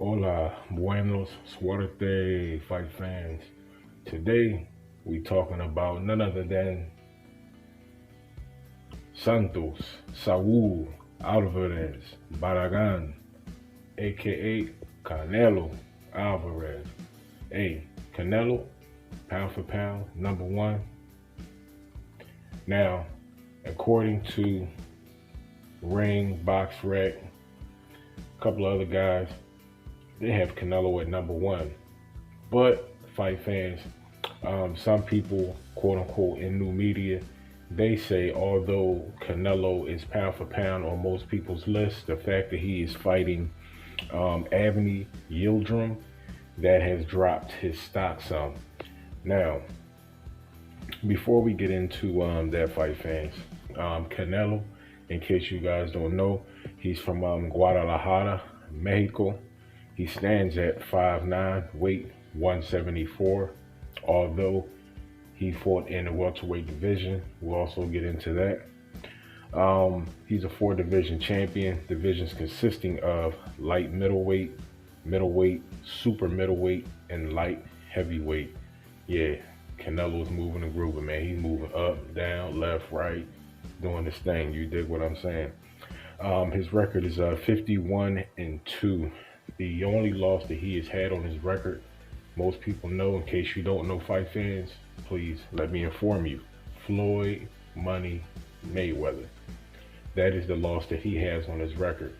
Hola, buenos, suerte, fight fans. Today, we talking about none other than Santos Sau'l Alvarez Barragan, aka Canelo Alvarez. Hey, Canelo, pound for pound, number one. Now, according to Ring, Box Rec, a couple of other guys, they have Canelo at number one. But fight fans, some people, quote unquote, in new media, they say although Canelo is pound for pound on most people's list, the fact that he is fighting Avni Yildirim, that has dropped his stock some. Now, before we get into that fight, fans, Canelo, in case you guys don't know, he's from Guadalajara, Mexico. He stands at 5'9", weight 174. Although he fought in the welterweight division, we'll also get into that. He's a four-division champion. Divisions consisting of light middleweight, middleweight, super middleweight, and light heavyweight. Yeah, Canelo's moving and grooving, man. He's moving up, down, left, right, doing this thing. You dig what I'm saying? His record is 51-2. The only loss that he has had on his record, most people know. In case you don't know, fight fans, please let me inform you. Floyd Money Mayweather. That is the loss that he has on his record.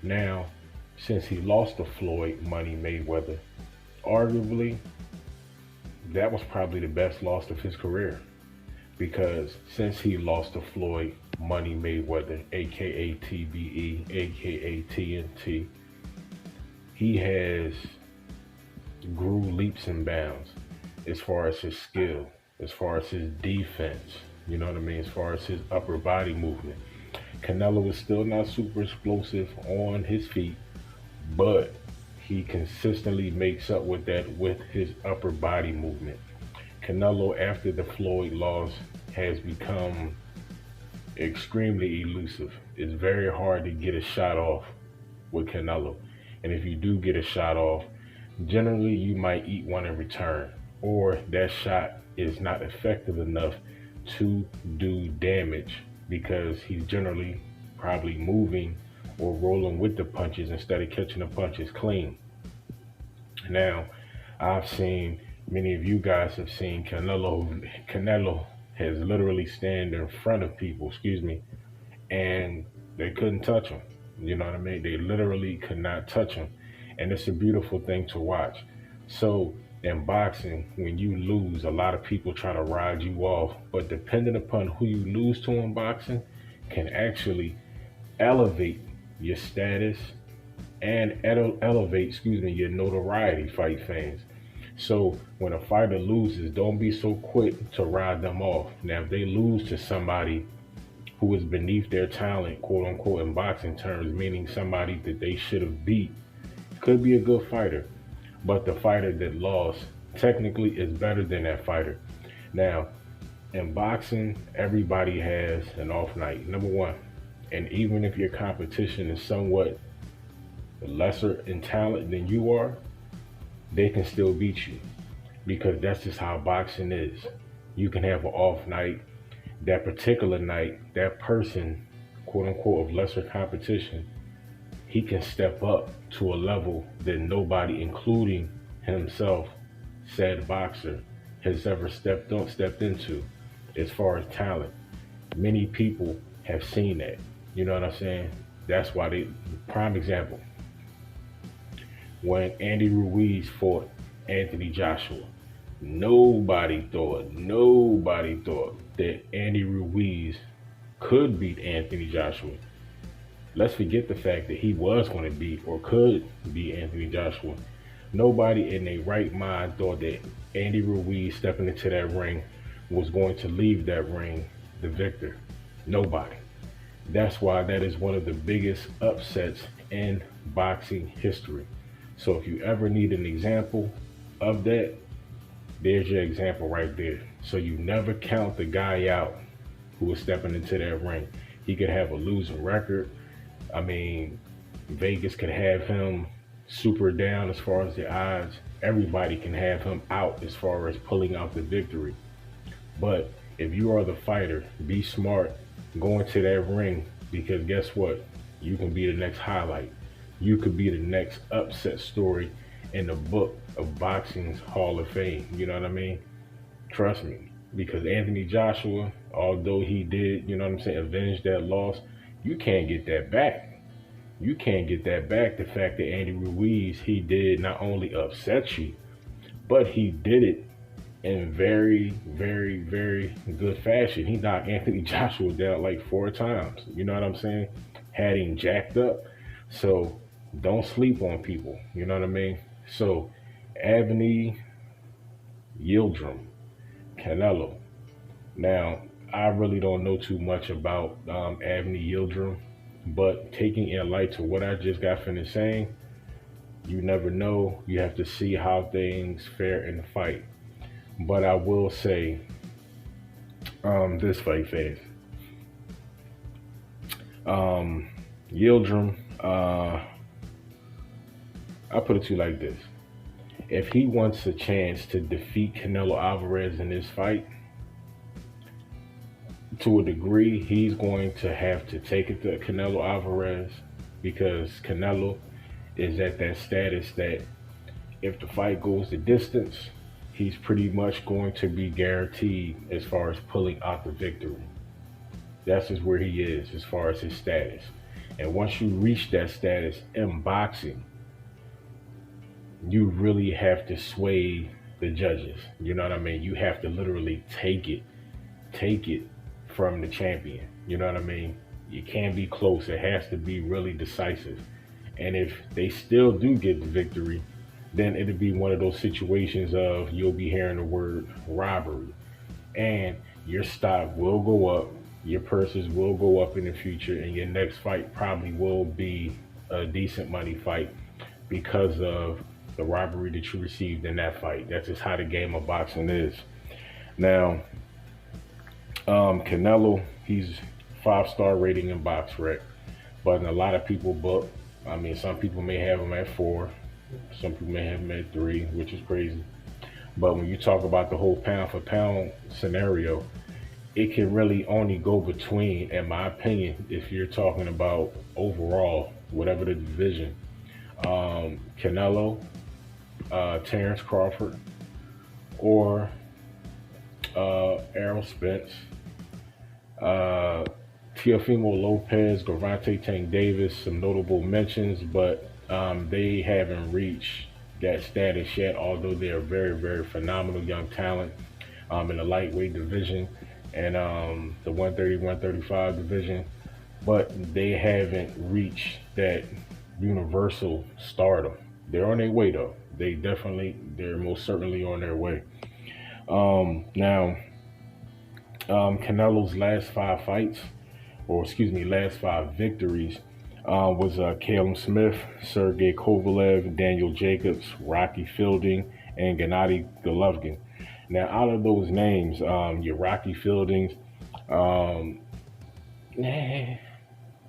Now, since he lost to Floyd Money Mayweather, arguably, that was probably the best loss of his career. Because since he lost to Floyd Money Mayweather, aka TBE, aka TNT, he has grew leaps and bounds as far as his skill, as far as his defense, you know what I mean, as far as his upper body movement. Canelo is still not super explosive on his feet, but he consistently makes up with that with his upper body movement. Canelo, after the Floyd loss, has become extremely elusive. It's very hard to get a shot off with Canelo. And if you do get a shot off, generally you might eat one in return, or that shot is not effective enough to do damage because he's generally probably moving or rolling with the punches instead of catching the punches clean. Now, I've seen, many of you guys have seen Canelo has literally stand in front of people, excuse me, and they couldn't touch him. You know what I mean? They literally could not touch him. And it's a beautiful thing to watch. So in boxing, when you lose, a lot of people try to ride you off. But depending upon who you lose to in boxing, can actually elevate your status and elevate, excuse me, your notoriety, fight fans. So when a fighter loses, don't be so quick to ride them off. Now, if they lose to somebody who is beneath their talent, quote unquote, in boxing terms, meaning somebody that they should have beat, could be a good fighter, but the fighter that lost technically is better than that fighter. Now, in boxing, everybody has an off night, number one. And even if your competition is somewhat lesser in talent than you are, they can still beat you because that's just how boxing is. You can have an off night. That particular night, that person, quote unquote, of lesser competition, he can step up to a level that nobody, including himself, said boxer, has ever stepped into as far as talent. Many people have seen that. You know what I'm saying? That's why they, prime example, when Andy Ruiz fought Anthony Joshua, nobody thought that Andy Ruiz could beat Anthony Joshua. Let's forget the fact that he was going to beat or could beat Anthony Joshua. Nobody in their right mind thought that Andy Ruiz stepping into that ring was going to leave that ring the victor. Nobody. That's why that is one of the biggest upsets in boxing history. So if you ever need an example of that, there's your example right there. So you never count the guy out who is stepping into that ring. He could have a losing record. I mean, Vegas could have him super down as far as the odds. Everybody can have him out as far as pulling out the victory. But if you are the fighter, be smart. Go into that ring, because guess what? You can be the next highlight. You could be the next upset story in the book of boxing's Hall of Fame. You know what I mean? Trust me. Because Anthony Joshua, although he did, you know what I'm saying, avenge that loss, you can't get that back. You can't get that back. The fact that Andy Ruiz, he did not only upset you, but he did it in very, very, very good fashion. He knocked Anthony Joshua down like 4 times. You know what I'm saying? Had him jacked up. So don't sleep on people. You know what I mean? So Avni Yildirim, Canelo. Now, I really don't know too much about Avni Yildirim, but taking in light to what I just got finished saying, you never know. You have to see how things fare in the fight. But I will say, this fight fast. Yildirim, I put it to you like this. If he wants a chance to defeat Canelo Alvarez in this fight, to a degree, he's going to have to take it to Canelo Alvarez, because Canelo is at that status that if the fight goes the distance, he's pretty much going to be guaranteed as far as pulling out the victory. That's just where he is as far as his status. And once you reach that status in boxing, you really have to sway the judges. You know what I mean? You have to literally take it from the champion. You know what I mean? You can't be close. It has to be really decisive. And if they still do get the victory, then it'll be one of those situations of you'll be hearing the word robbery, and your stock will go up, your purses will go up in the future, and your next fight probably will be a decent money fight because of the robbery that you received in that fight. That's just how the game of boxing is. Now, Canelo, he's 5-star rating in BoxRec, but in a lot of people book, I mean, some people may have him at 4, some people may have him at 3, which is crazy. But when you talk about the whole pound for pound scenario, it can really only go between, in my opinion, if you're talking about overall, whatever the division, Canelo, Terrence Crawford, or Errol Spence, Teofimo Lopez, Gervonta Tank Davis, some notable mentions, but they haven't reached that status yet, although they are very, very phenomenal young talent in the lightweight division and the 130, 135 division, but they haven't reached that universal stardom. They're on their way though. They're most certainly on their way. Now, Canelo's last 5 fights, last 5 victories, was Callum Smith, Sergey Kovalev, Daniel Jacobs, Rocky Fielding, and Gennady Golovkin. Now, out of those names, your Rocky Fieldings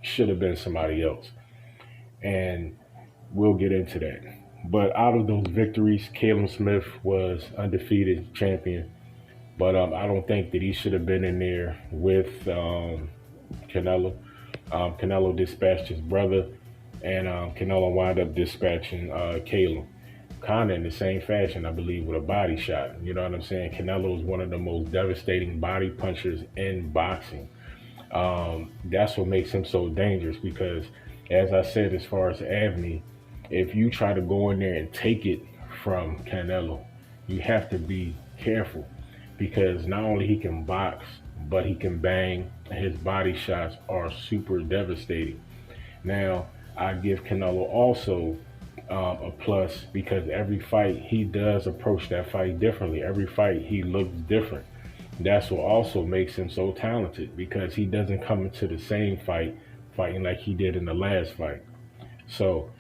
should have been somebody else, and we'll get into that. But out of those victories, Callum Smith was undefeated champion, but I don't think that he should have been in there with Canelo. Canelo dispatched his brother, and Canelo wound up dispatching Callum, kind of in the same fashion, I believe, with a body shot. You know what I'm saying? Canelo is one of the most devastating body punchers in boxing. That's what makes him so dangerous, because, as I said, as far as Avni, if you try to go in there and take it from Canelo, you have to be careful, because not only he can box, but he can bang. His body shots are super devastating. Now, I give Canelo also a plus, because every fight he does approach that fight differently. Every fight he looks different. That's what also makes him so talented, because he doesn't come into the same fight fighting like he did in the last fight. So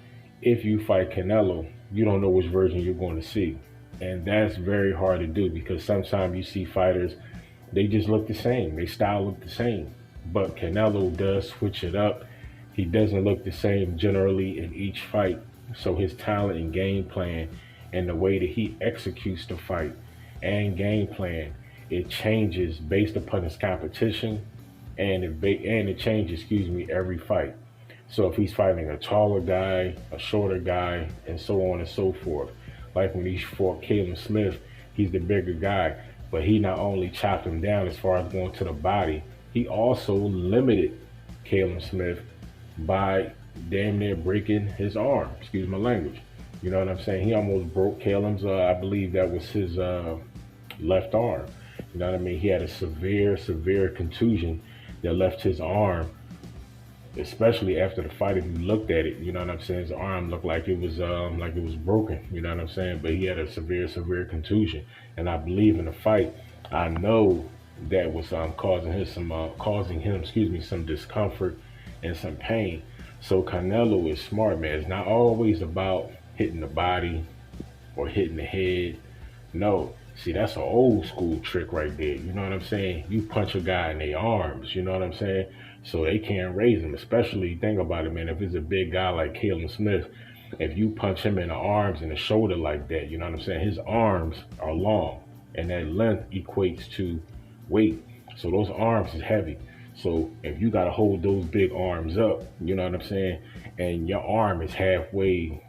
if you fight Canelo, you don't know which version you're going to see. And that's very hard to do, because sometimes you see fighters, they just look the same. They style look the same. But Canelo does switch it up. He doesn't look the same generally in each fight. So his talent and game plan and the way that he executes the fight and game plan, it changes based upon his competition, and it changes, every fight. So if he's fighting a taller guy, a shorter guy, and so on and so forth. Like when he fought Caleb Smith, he's the bigger guy, but he not only chopped him down as far as going to the body, he also limited Caleb Smith by damn near breaking his arm. Excuse my language. You know what I'm saying? He almost broke Caleb's, I believe that was his left arm. You know what I mean? He had a severe contusion that left his arm, especially after the fight. If you looked at it, you know what I'm saying? His arm looked like it was broken. You know what I'm saying? But he had a severe contusion, and I believe in the fight, I know that was causing him some discomfort and some pain. So Canelo is smart, man. It's not always about hitting the body or hitting the head. No. See, that's an old school trick right there. You know what I'm saying? You punch a guy in their arms, you know what I'm saying? So they can't raise him. Especially, think about it, man, if it's a big guy like Caleb Smith, if you punch him in the arms and the shoulder like that, you know what I'm saying? His arms are long, and that length equates to weight. So those arms is heavy. So if you got to hold those big arms up, you know what I'm saying, and your arm is halfway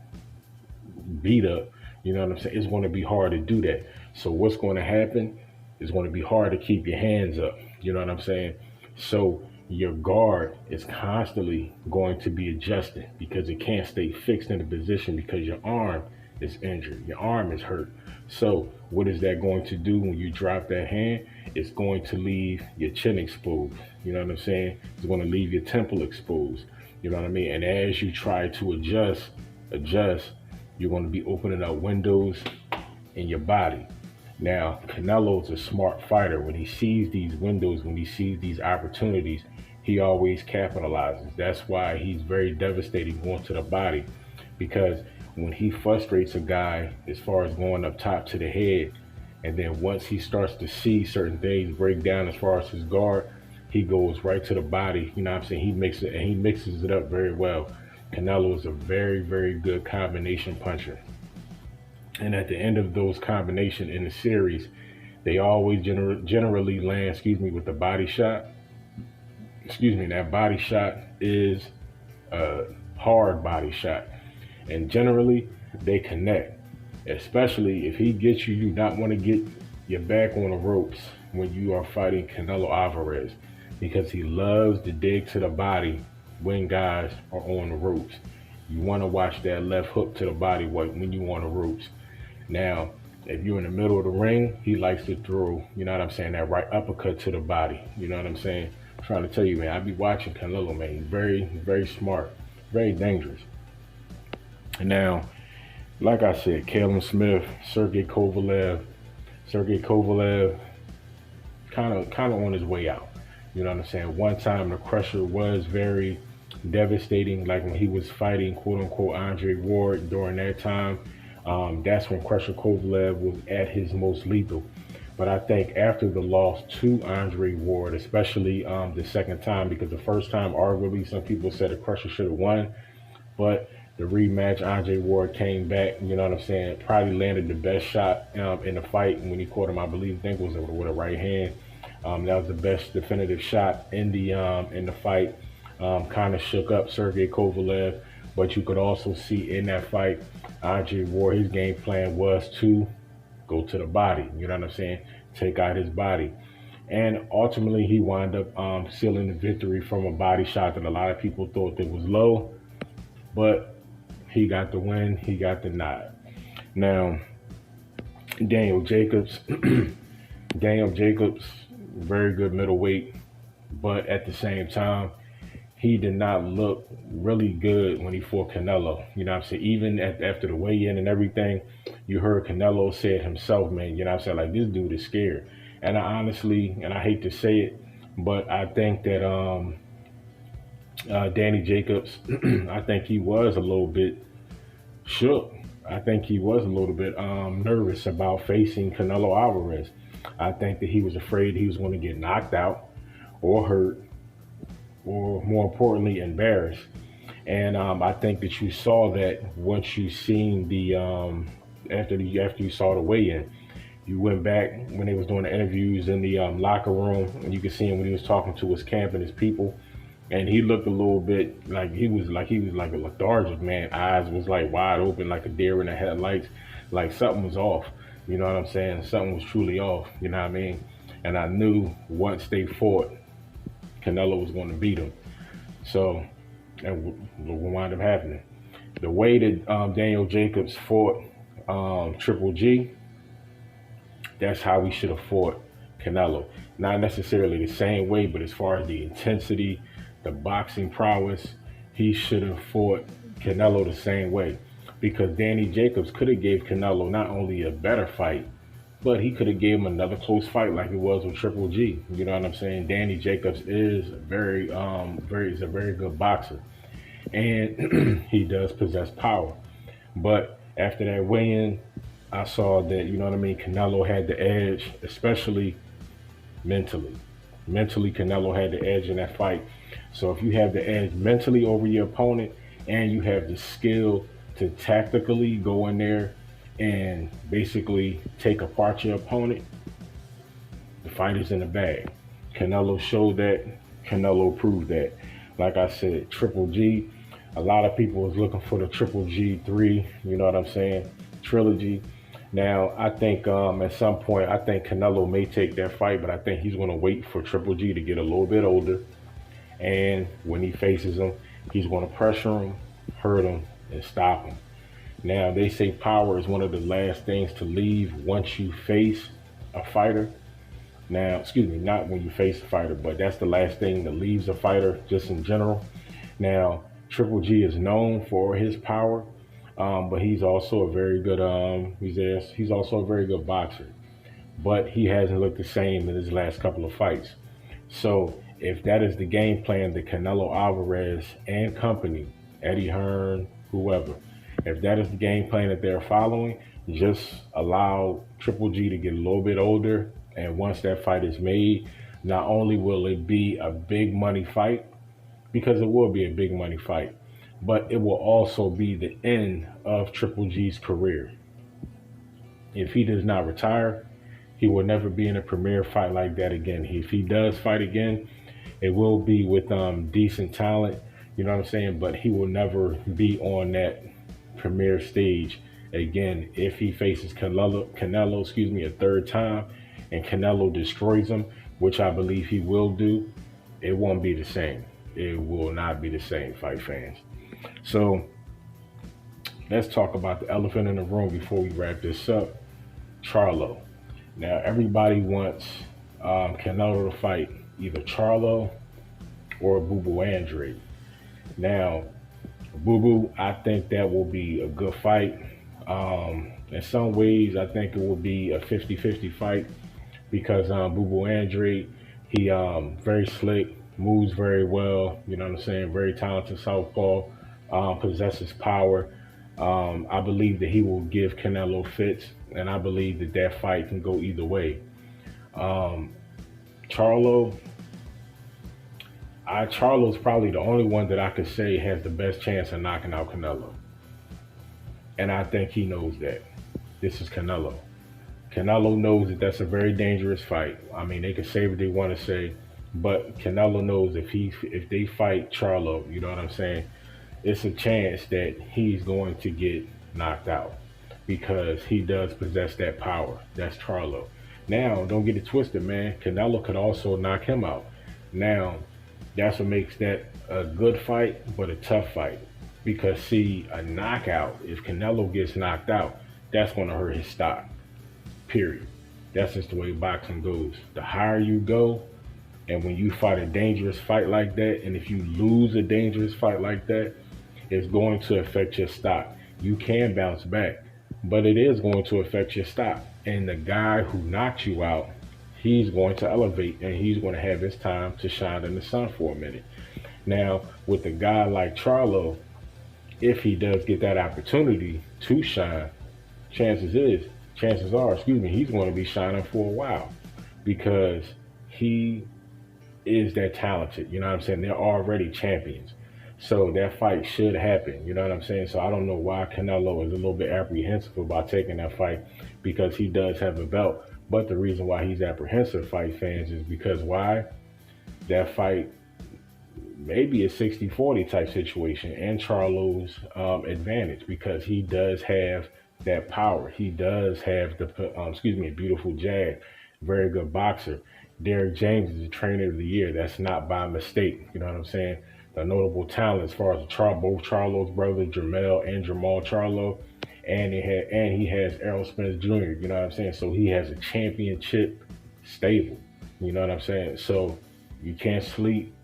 beat up, you know what I'm saying, it's going to be hard to do that. So what's going to happen is going to be hard to keep your hands up, you know what I'm saying? So your guard is constantly going to be adjusted because it can't stay fixed in a position because your arm is injured, your arm is hurt. So what is that going to do when you drop that hand? It's going to leave your chin exposed, you know what I'm saying? It's going to leave your temple exposed, you know what I mean? And as you try to adjust, you're going to be opening up windows in your body. Now, Canelo's a smart fighter. When he sees these windows, when he sees these opportunities, he always capitalizes. That's why he's very devastating going to the body, because when he frustrates a guy as far as going up top to the head, and then once he starts to see certain things break down as far as his guard, he goes right to the body. You know what I'm saying? He mixes it up very well. Canelo is a very good combination puncher. And at the end of those combinations in the series, they always generally land, with the body shot. That body shot is a hard body shot. And generally, they connect. Especially if he gets you, you not want to get your back on the ropes when you are fighting Canelo Alvarez, because he loves to dig to the body when guys are on the ropes. You want to watch that left hook to the body when you on the ropes. Now, if you're in the middle of the ring, he likes to throw, you know what I'm saying, that right uppercut to the body. You know what I'm saying? I'm trying to tell you, man, I be watching Canelo, man. He's very smart, very dangerous. And now, like I said, Caleb Smith, Sergey Kovalev, kind of on his way out. You know what I'm saying? One time the Crusher was very devastating, like when he was fighting quote unquote Andre Ward during that time. That's when Crusher Kovalev was at his most lethal. But I think after the loss to Andre Ward, especially the second time, because the first time, arguably, some people said the Crusher should have won, but the rematch, Andre Ward came back, you know what I'm saying, probably landed the best shot in the fight when he caught him, I think it was with a right hand. That was the best definitive shot in the fight. Kind of shook up Sergey Kovalev, but you could also see in that fight, Andre Ward, his game plan was to go to the body, you know what I'm saying, take out his body. And ultimately, he wound up sealing the victory from a body shot that a lot of people thought that was low, but he got the win, he got the nod. Now, Daniel Jacobs, very good middleweight, but at the same time, he did not look really good when he fought Canelo. You know what I'm saying? Even after the weigh-in and everything, you heard Canelo say it himself, man. You know what I'm saying? Like, this dude is scared. And I honestly, and I hate to say it, but I think that Danny Jacobs, I think he was a little bit shook. I think he was a little bit nervous about facing Canelo Alvarez. I think that he was afraid he was going to get knocked out or hurt, or more importantly, embarrassed. And I think that you saw that once you seen the after you saw the weigh-in, you went back when they was doing the interviews in the locker room, and you could see him when he was talking to his camp and his people, and he looked a little bit like a lethargic man. Eyes was like wide open, like a deer in the headlights, like something was off. You know what I'm saying? Something was truly off. You know what I mean? And I knew once they fought, Canelo was going to beat him. So, and what wound up happening? The way that Daniel Jacobs fought Triple G, that's how we should have fought Canelo. Not necessarily the same way, but as far as the intensity, the boxing prowess, he should have fought Canelo the same way. Because Danny Jacobs could have gave Canelo not only a better fight, but he could have gave him another close fight like it was with Triple G. You know what I'm saying? Danny Jacobs is is a very good boxer, and he does possess power. But after that weigh-in, I saw that, you know what I mean, Canelo had the edge, especially mentally. Mentally, Canelo had the edge in that fight. So if you have the edge mentally over your opponent and you have the skill to tactically go in there and basically take apart your opponent, the fight is in the bag. Canelo showed that. Canelo proved that. Like I said, Triple G, a lot of people was looking for the Triple G3, you know what I'm saying, trilogy. Now, I think at some point, I think Canelo may take that fight, but I think he's going to wait for Triple G to get a little bit older. And when he faces him, he's going to pressure him, hurt him, and stop him. Now, they say power is one of the last things to leave once you face a fighter. Now, excuse me, not when you face a fighter, but that's the last thing that leaves a fighter just in general. Now, Triple G is known for his power, but he's also a very good he's also a very good boxer. But he hasn't looked the same in his last couple of fights. So if that is the game plan that Canelo Alvarez and company, Eddie Hearn, whoever, if that is the game plan that they're following, just allow Triple G to get a little bit older. And once that fight is made, not only will it be a big money fight, because it will be a big money fight, but it will also be the end of Triple G's career. If he does not retire, he will never be in a premier fight like that again. If he does fight again, it will be with decent talent, you know what I'm saying? But he will never be on that premier stage again. If he faces Canelo, a third time, and Canelo destroys him, which I believe he will do, it won't be the same. It will not be the same, fight fans. So let's talk about the elephant in the room before we wrap this up. Charlo. Now everybody wants Canelo to fight either Charlo or Boo Boo Andrade. Now, Boo Boo, I think that will be a good fight. In some ways, I think it will be a 50-50 fight because Boo Boo Andrade, he very slick, moves very well, you know what I'm saying, very talented southpaw, possesses power. I believe that he will give Canelo fits, and I believe that that fight can go either way. Charlo's probably the only one that I could say has the best chance of knocking out Canelo. And I think he knows that. This is Canelo. Canelo knows that that's a very dangerous fight. I mean, they can say what they want to say, but Canelo knows if they fight Charlo, you know what I'm saying, it's a chance that he's going to get knocked out because he does possess that power. That's Charlo. Now, don't get it twisted, man. Canelo could also knock him out. Now, that's what makes that a good fight, but a tough fight. Because, see, a knockout, if Canelo gets knocked out, that's going to hurt his stock. Period. That's just the way boxing goes. The higher you go, and when you fight a dangerous fight like that, and if you lose a dangerous fight like that, it's going to affect your stock. You can bounce back, but it is going to affect your stock. And the guy who knocks you out, he's going to elevate, and he's going to have his time to shine in the sun for a minute. Now, with a guy like Charlo, if he does get that opportunity to shine, chances are, he's going to be shining for a while because he is that talented. You know what I'm saying? They're already champions. So that fight should happen. You know what I'm saying? So I don't know why Canelo is a little bit apprehensive about taking that fight, because he does have a belt. But the reason why he's apprehensive, fight fans, is because why? That fight maybe a 60-40 type situation and Charlo's advantage, because he does have that power. He does have a beautiful jab, very good boxer. Derrick James is the trainer of the year. That's not by mistake. You know what I'm saying? The notable talent as far as both Charlo's brothers, Jermell and Jamal Charlo, and he has Errol Spence Jr. You know what I'm saying? So he has a championship stable. You know what I'm saying? So you can't sleep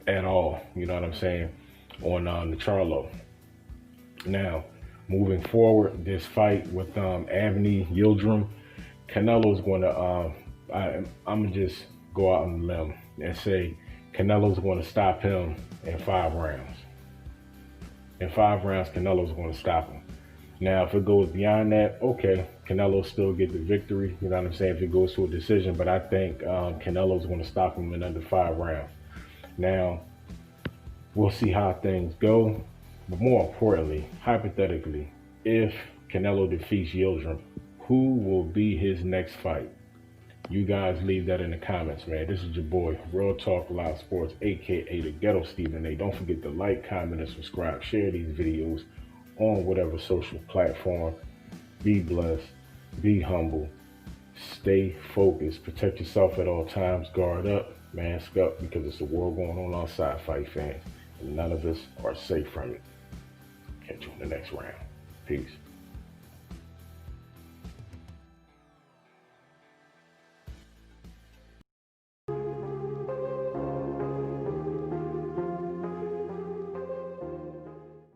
at all, you know what I'm saying, on the Charlo. Now, moving forward, this fight with Avni Yildirim, Canelo's going to, I'm going to just go out on a limb and say Canelo's going to stop him in 5 rounds. In 5 rounds, Canelo's going to stop him. Now, if it goes beyond that, okay, Canelo still get the victory, you know what I'm saying, if it goes to a decision, but I think Canelo's going to stop him in under 5 rounds. Now, we'll see how things go. But more importantly, hypothetically, if Canelo defeats Yildirim, who will be his next fight? You guys leave that in the comments, man. This is your boy, Real Talk Live Sports, a.k.a. the Ghetto Stephen A. Don't forget to like, comment, and subscribe. Share these videos on whatever social platform. Be blessed. Be humble. Stay focused. Protect yourself at all times. Guard up. Mask up, because it's a war going on outside, fight fans. And none of us are safe from it. Catch you in the next round. Peace.